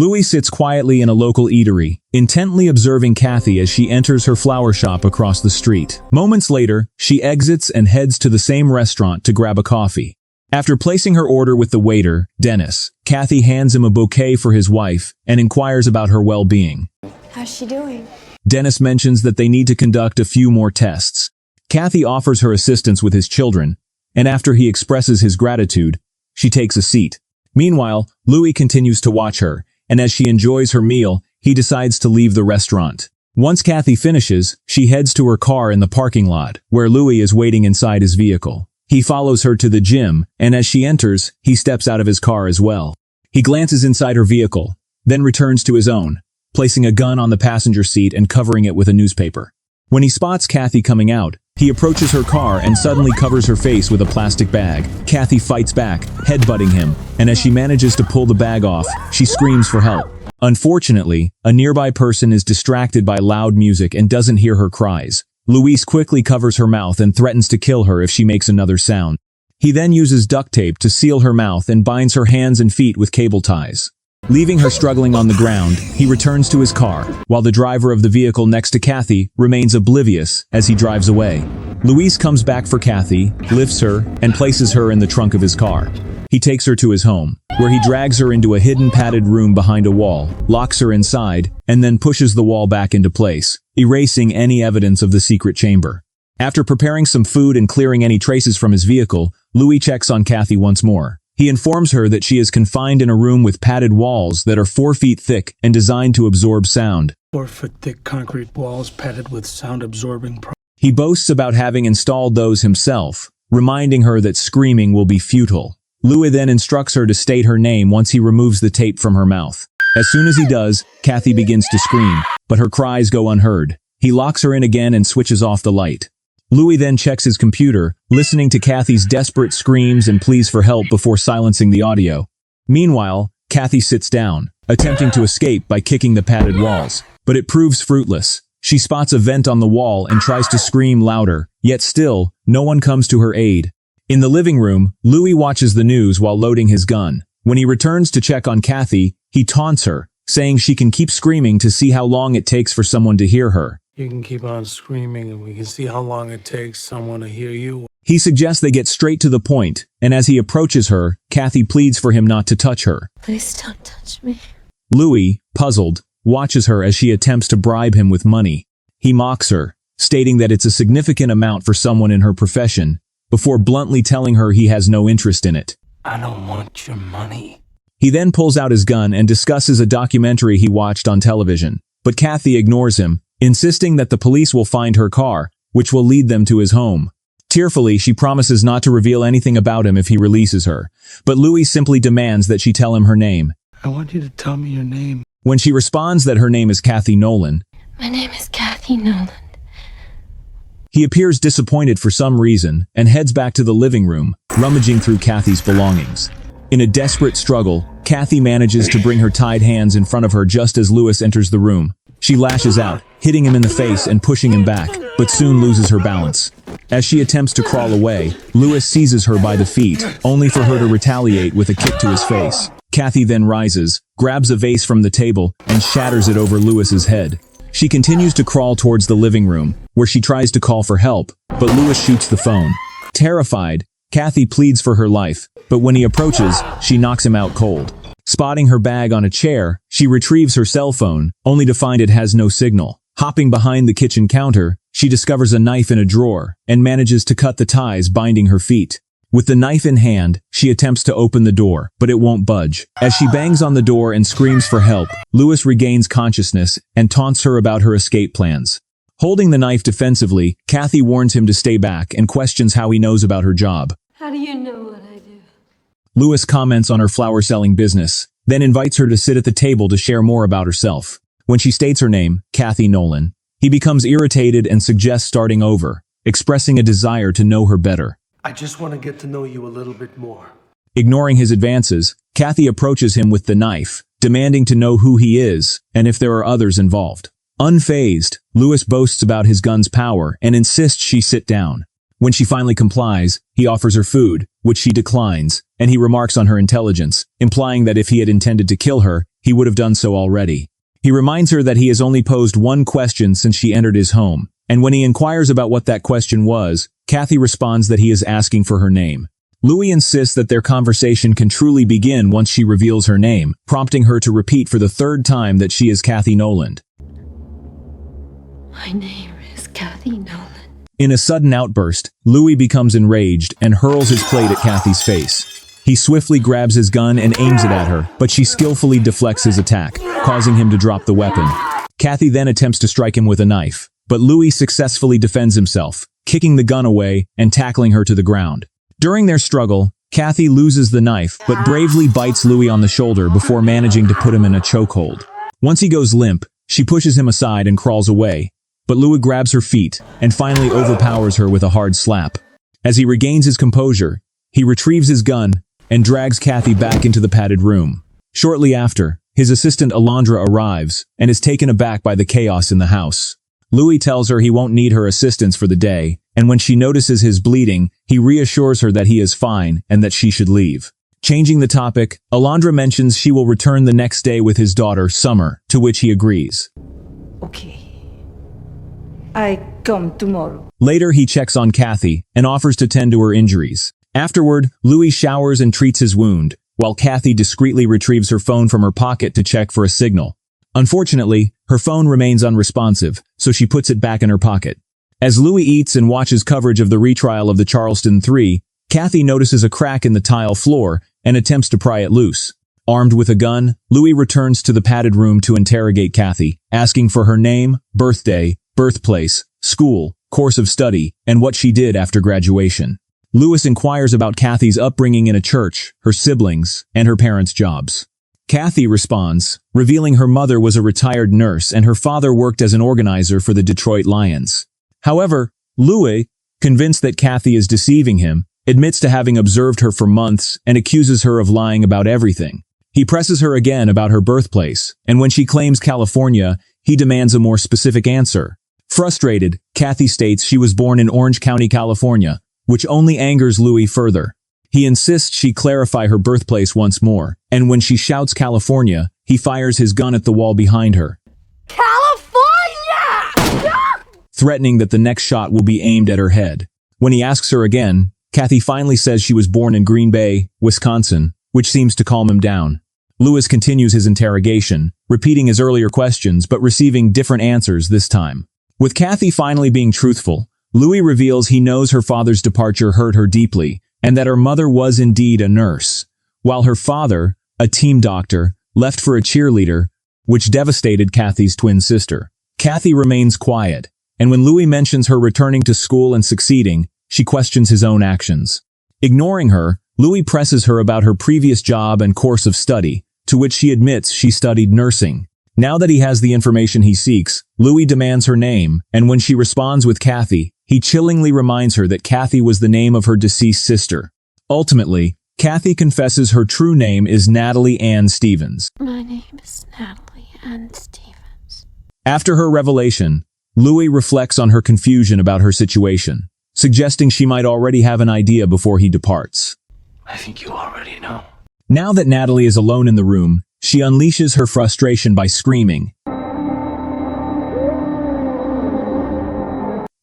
Louis sits quietly in a local eatery, intently observing Kathy as she enters her flower shop across the street. Moments later, she exits and heads to the same restaurant to grab a coffee. After placing her order with the waiter, Dennis, Kathy hands him a bouquet for his wife and inquires about her well-being. How's she doing? Dennis mentions that they need to conduct a few more tests. Kathy offers her assistance with his children, and after he expresses his gratitude, she takes a seat. Meanwhile, Louis continues to watch her, and as she enjoys her meal, he decides to leave the restaurant. Once Kathy finishes, she heads to her car in the parking lot, where Louis is waiting inside his vehicle. He follows her to the gym, and as she enters, he steps out of his car as well. He glances inside her vehicle, then returns to his own, placing a gun on the passenger seat and covering it with a newspaper. When he spots Kathy coming out, he approaches her car and suddenly covers her face with a plastic bag. Kathy fights back, headbutting him, and as she manages to pull the bag off, she screams for help. Unfortunately, a nearby person is distracted by loud music and doesn't hear her cries. Louis quickly covers her mouth and threatens to kill her if she makes another sound. He then uses duct tape to seal her mouth and binds her hands and feet with cable ties. Leaving her struggling on the ground, he returns to his car, while the driver of the vehicle next to Kathy remains oblivious as he drives away. Luis comes back for Kathy, lifts her, and places her in the trunk of his car. He takes her to his home, where he drags her into a hidden padded room behind a wall, locks her inside, and then pushes the wall back into place, erasing any evidence of the secret chamber. After preparing some food and clearing any traces from his vehicle, Louis checks on Kathy once more. He informs her that she is confined in a room with padded walls that are 4 feet thick and designed to absorb sound. 4-foot thick concrete walls padded with sound-absorbing. He boasts about having installed those himself, reminding her that screaming will be futile. Louis then instructs her to state her name once he removes the tape from her mouth. As soon as he does, Kathy begins to scream, but her cries go unheard. He locks her in again and switches off the light. Louis then checks his computer, listening to Kathy's desperate screams and pleas for help before silencing the audio. Meanwhile, Kathy sits down, attempting to escape by kicking the padded walls. But it proves fruitless. She spots a vent on the wall and tries to scream louder, yet still, no one comes to her aid. In the living room, Louis watches the news while loading his gun. When he returns to check on Kathy, he taunts her, saying she can keep screaming to see how long it takes for someone to hear her. You can keep on screaming and we can see how long it takes someone to hear you. He suggests they get straight to the point, and as he approaches her, Kathy pleads for him not to touch her. Please don't touch me. Louis, puzzled, watches her as she attempts to bribe him with money. He mocks her, stating that it's a significant amount for someone in her profession, before bluntly telling her he has no interest in it. I don't want your money. He then pulls out his gun and discusses a documentary he watched on television, but Kathy ignores him, insisting that the police will find her car, which will lead them to his home. Tearfully, she promises not to reveal anything about him if he releases her, but Louis simply demands that she tell him her name. I want you to tell me your name. When she responds that her name is Kathy Nolan, My name is Kathy Nolan. he appears disappointed for some reason and heads back to the living room, rummaging through Kathy's belongings. In a desperate struggle, Kathy manages to bring her tied hands in front of her just as Louis enters the room. She lashes out, hitting him in the face and pushing him back, but soon loses her balance. As she attempts to crawl away, Louis seizes her by the feet, only for her to retaliate with a kick to his face. Kathy then rises, grabs a vase from the table, and shatters it over Louis's head. She continues to crawl towards the living room, where she tries to call for help, but Louis shoots the phone. Terrified, Kathy pleads for her life, but when he approaches, she knocks him out cold. Spotting her bag on a chair, she retrieves her cell phone, only to find it has no signal. Hopping behind the kitchen counter, she discovers a knife in a drawer, and manages to cut the ties binding her feet. With the knife in hand, she attempts to open the door, but it won't budge. As she bangs on the door and screams for help, Louis regains consciousness and taunts her about her escape plans. Holding the knife defensively, Kathy warns him to stay back and questions how he knows about her job. How do you know what I do? Louis comments on her flower-selling business, then invites her to sit at the table to share more about herself. When she states her name, Kathy Nolan, he becomes irritated and suggests starting over, expressing a desire to know her better. I just want to get to know you a little bit more. Ignoring his advances, Kathy approaches him with the knife, demanding to know who he is and if there are others involved. Unfazed, Louis boasts about his gun's power and insists she sit down. When she finally complies, he offers her food, which she declines, and he remarks on her intelligence, implying that if he had intended to kill her, he would have done so already. He reminds her that he has only posed one question since she entered his home, and when he inquires about what that question was, Kathy responds that he is asking for her name. Louis insists that their conversation can truly begin once she reveals her name, prompting her to repeat for the third time that she is Kathy Noland. My name is Kathy Nolan. In a sudden outburst, Louis becomes enraged and hurls his plate at Kathy's face. He swiftly grabs his gun and aims it at her, but she skillfully deflects his attack, causing him to drop the weapon. Kathy then attempts to strike him with a knife, but Louis successfully defends himself, kicking the gun away and tackling her to the ground. During their struggle, Kathy loses the knife but bravely bites Louis on the shoulder before managing to put him in a chokehold. Once he goes limp, she pushes him aside and crawls away, but Louis grabs her feet and finally overpowers her with a hard slap. As he regains his composure, he retrieves his gun and drags Kathy back into the padded room. Shortly after, his assistant Alondra arrives and is taken aback by the chaos in the house. Louis tells her he won't need her assistance for the day, and when she notices his bleeding, he reassures her that he is fine and that she should leave. Changing the topic, Alondra mentions she will return the next day with his daughter, Summer, to which he agrees. Okay. I come tomorrow. Later, he checks on Kathy and offers to tend to her injuries. Afterward, Louis showers and treats his wound, while Kathy discreetly retrieves her phone from her pocket to check for a signal. Unfortunately, her phone remains unresponsive, so she puts it back in her pocket. As Louis eats and watches coverage of the retrial of the Charleston 3, Kathy notices a crack in the tile floor and attempts to pry it loose. Armed with a gun, Louis returns to the padded room to interrogate Kathy, asking for her name, birthday, birthplace, school, course of study, and what she did after graduation. Louis inquires about Kathy's upbringing in a church, her siblings, and her parents' jobs. Kathy responds, revealing her mother was a retired nurse and her father worked as an organizer for the Detroit Lions. However, Louis, convinced that Kathy is deceiving him, admits to having observed her for months and accuses her of lying about everything. He presses her again about her birthplace, and when she claims California, he demands a more specific answer. Frustrated, Kathy states she was born in Orange County, California, which only angers Louis further. He insists she clarify her birthplace once more, and when she shouts California, he fires his gun at the wall behind her, California! threatening that the next shot will be aimed at her head. When he asks her again, Kathy finally says she was born in Green Bay, Wisconsin, which seems to calm him down. Louis continues his interrogation, repeating his earlier questions but receiving different answers this time. With Kathy finally being truthful, Louis reveals he knows her father's departure hurt her deeply, and that her mother was indeed a nurse, while her father, a team doctor, left for a cheerleader, which devastated Kathy's twin sister. Kathy remains quiet, and when Louis mentions her returning to school and succeeding, she questions his own actions. Ignoring her, Louis presses her about her previous job and course of study, to which she admits she studied nursing. Now that he has the information he seeks, Louis demands her name, and when she responds with Kathy, he chillingly reminds her that Kathy was the name of her deceased sister. Ultimately, Kathy confesses her true name is Natalie Ann Stevens. My name is Natalie Ann Stevens. After her revelation, Louis reflects on her confusion about her situation, suggesting she might already have an idea before he departs. I think you already know. Now that Natalie is alone in the room, she unleashes her frustration by screaming.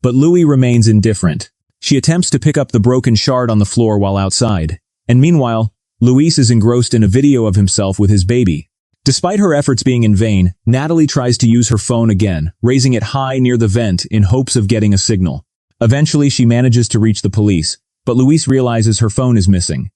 But Louis remains indifferent. She attempts to pick up the broken shard on the floor while outside, and meanwhile, Louis is engrossed in a video of himself with his baby. Despite her efforts being in vain, Natalie tries to use her phone again, raising it high near the vent in hopes of getting a signal. Eventually, she manages to reach the police, but Louis realizes her phone is missing.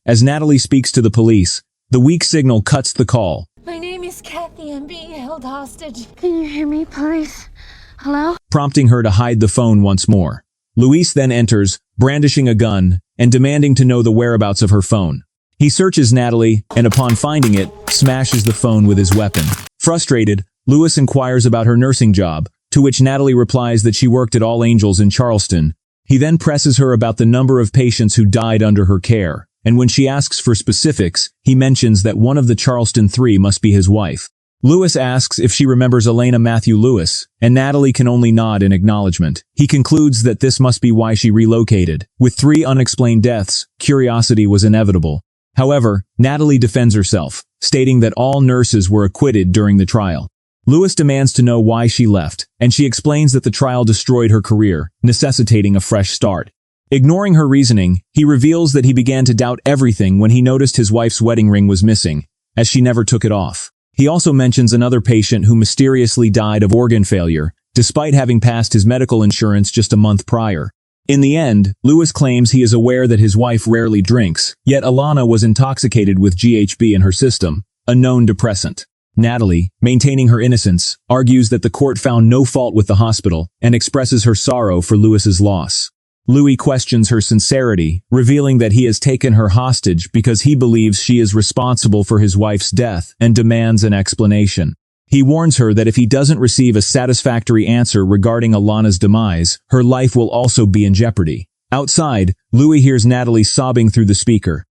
As Natalie speaks to the police, the weak signal cuts the call, My name is Kathy. I'm being held hostage. Can you hear me, please? Hello? prompting her to hide the phone once more. Luis then enters, brandishing a gun, and demanding to know the whereabouts of her phone. He searches Natalie, and upon finding it, smashes the phone with his weapon. Frustrated, Louis inquires about her nursing job, to which Natalie replies that she worked at All Angels in Charleston. He then presses her about the number of patients who died under her care, and when she asks for specifics, he mentions that one of the Charleston 3 must be his wife. Lewis asks if she remembers Elena Matthew Lewis, and Natalie can only nod in acknowledgement. He concludes that this must be why she relocated. With 3 unexplained deaths, curiosity was inevitable. However, Natalie defends herself, stating that all nurses were acquitted during the trial. Lewis demands to know why she left, and she explains that the trial destroyed her career, necessitating a fresh start. Ignoring her reasoning, he reveals that he began to doubt everything when he noticed his wife's wedding ring was missing, as she never took it off. He also mentions another patient who mysteriously died of organ failure, despite having passed his medical insurance just a month prior. In the end, Lewis claims he is aware that his wife rarely drinks, yet Alana was intoxicated with GHB in her system, a known depressant. Natalie, maintaining her innocence, argues that the court found no fault with the hospital and expresses her sorrow for Lewis's loss. Louis questions her sincerity, revealing that he has taken her hostage because he believes she is responsible for his wife's death and demands an explanation. He warns her that if he doesn't receive a satisfactory answer regarding Alana's demise, her life will also be in jeopardy. Outside, Louis hears Natalie sobbing through the speaker.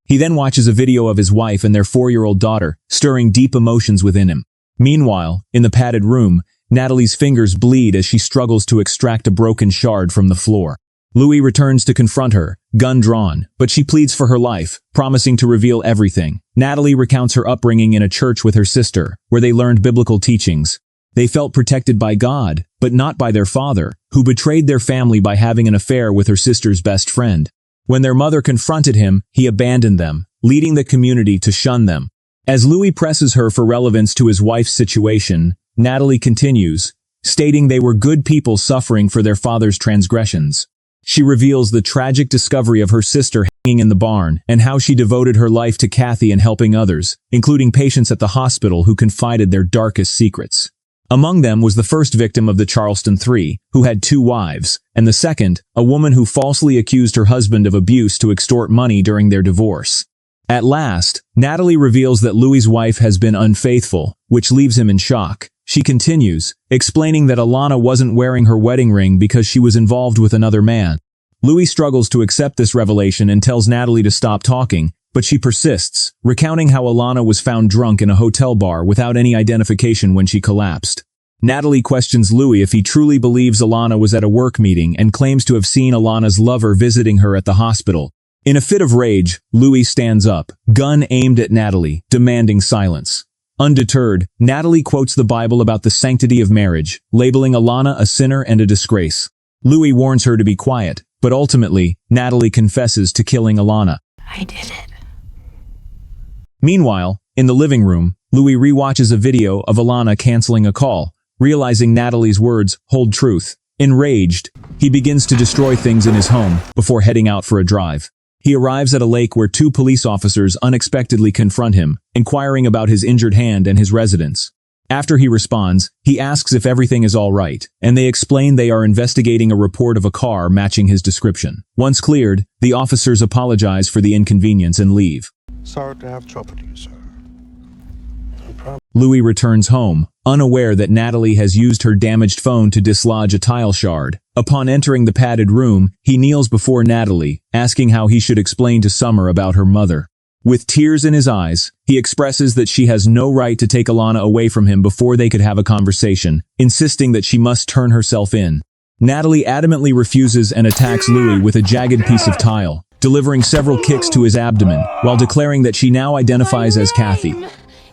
He then watches a video of his wife and their 4-year-old daughter, stirring deep emotions within him. Meanwhile, in the padded room, Natalie's fingers bleed as she struggles to extract a broken shard from the floor. Louis returns to confront her, gun drawn, but she pleads for her life, promising to reveal everything. Natalie recounts her upbringing in a church with her sister, where they learned biblical teachings. They felt protected by God, but not by their father, who betrayed their family by having an affair with her sister's best friend. When their mother confronted him, he abandoned them, leading the community to shun them. As Louis presses her for relevance to his wife's situation, Natalie continues, stating they were good people suffering for their father's transgressions. She reveals the tragic discovery of her sister hanging in the barn and how she devoted her life to Kathy and helping others, including patients at the hospital who confided their darkest secrets. Among them was the first victim of the Charleston Three, who had 2 wives, and the second, a woman who falsely accused her husband of abuse to extort money during their divorce. At last, Natalie reveals that Louis's wife has been unfaithful, which leaves him in shock. She continues, explaining that Alana wasn't wearing her wedding ring because she was involved with another man. Louis struggles to accept this revelation and tells Natalie to stop talking, but she persists, recounting how Alana was found drunk in a hotel bar without any identification when she collapsed. Natalie questions Louis if he truly believes Alana was at a work meeting and claims to have seen Alana's lover visiting her at the hospital. In a fit of rage, Louis stands up, gun aimed at Natalie, demanding silence. Undeterred, Natalie quotes the Bible about the sanctity of marriage, labeling Alana a sinner and a disgrace. Louis warns her to be quiet, but ultimately, Natalie confesses to killing Alana. I did it. Meanwhile, in the living room, Louis rewatches a video of Alana canceling a call, realizing Natalie's words hold truth. Enraged, he begins to destroy things in his home before heading out for a drive. He arrives at a lake where 2 police officers unexpectedly confront him, inquiring about his injured hand and his residence. After he responds, he asks if everything is all right, and they explain they are investigating a report of a car matching his description. Once cleared, the officers apologize for the inconvenience and leave. Sorry to have troubled you, sir. Louis returns home, unaware that Natalie has used her damaged phone to dislodge a tile shard. Upon entering the padded room, he kneels before Natalie, asking how he should explain to Summer about her mother. With tears in his eyes, he expresses that she has no right to take Alana away from him before they could have a conversation, insisting that she must turn herself in. Natalie adamantly refuses and attacks Louis with a jagged piece of tile, delivering several kicks to his abdomen, while declaring that she now identifies as Kathy.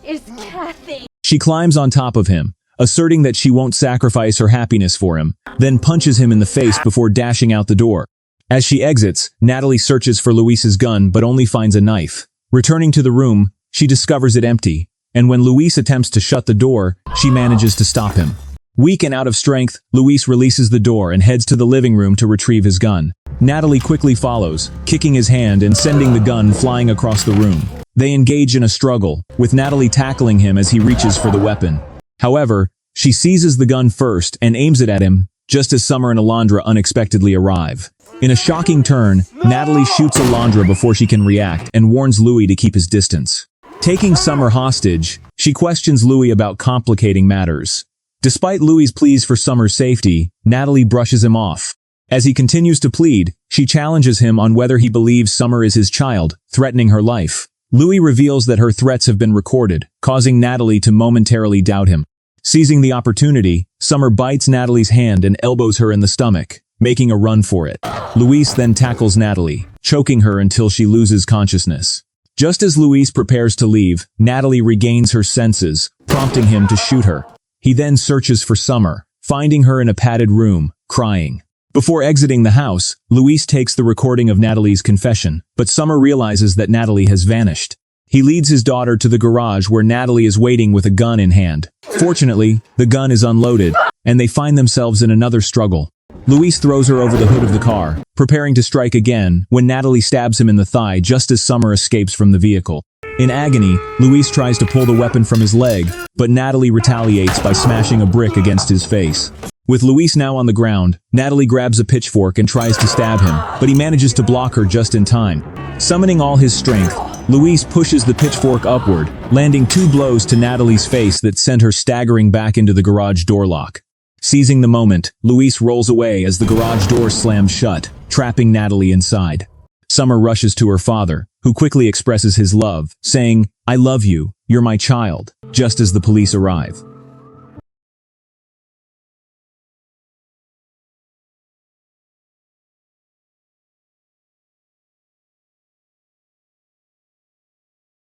It's Kathy. She climbs on top of him, asserting that she won't sacrifice her happiness for him, then punches him in the face before dashing out the door. As she exits, Natalie searches for Luis's gun but only finds a knife. Returning to the room, she discovers it empty, and when Luis attempts to shut the door, she manages to stop him. Weak and out of strength, Luis releases the door and heads to the living room to retrieve his gun. Natalie quickly follows, kicking his hand and sending the gun flying across the room. They engage in a struggle, with Natalie tackling him as he reaches for the weapon. However, she seizes the gun first and aims it at him, just as Summer and Alondra unexpectedly arrive. In a shocking turn, Natalie shoots Alondra before she can react and warns Louis to keep his distance. Taking Summer hostage, she questions Louis about complicating matters. Despite Louis's pleas for Summer's safety, Natalie brushes him off. As he continues to plead, she challenges him on whether he believes Summer is his child, threatening her life. Louis reveals that her threats have been recorded, causing Natalie to momentarily doubt him. Seizing the opportunity, Summer bites Natalie's hand and elbows her in the stomach, making a run for it. Louis then tackles Natalie, choking her until she loses consciousness. Just as Louis prepares to leave, Natalie regains her senses, prompting him to shoot her. He then searches for Summer, finding her in a padded room, crying. Before exiting the house, Louis takes the recording of Natalie's confession, but Summer realizes that Natalie has vanished. He leads his daughter to the garage where Natalie is waiting with a gun in hand. Fortunately, the gun is unloaded, and they find themselves in another struggle. Louis throws her over the hood of the car, preparing to strike again when Natalie stabs him in the thigh just as Summer escapes from the vehicle. In agony, Louis tries to pull the weapon from his leg, but Natalie retaliates by smashing a brick against his face. With Louis now on the ground, Natalie grabs a pitchfork and tries to stab him, but he manages to block her just in time. Summoning all his strength, Louis pushes the pitchfork upward, landing 2 blows to Natalie's face that sent her staggering back into the garage door lock. Seizing the moment, Louis rolls away as the garage door slams shut, trapping Natalie inside. Summer rushes to her father, who quickly expresses his love, saying, "I love you, you're my child," just as the police arrive.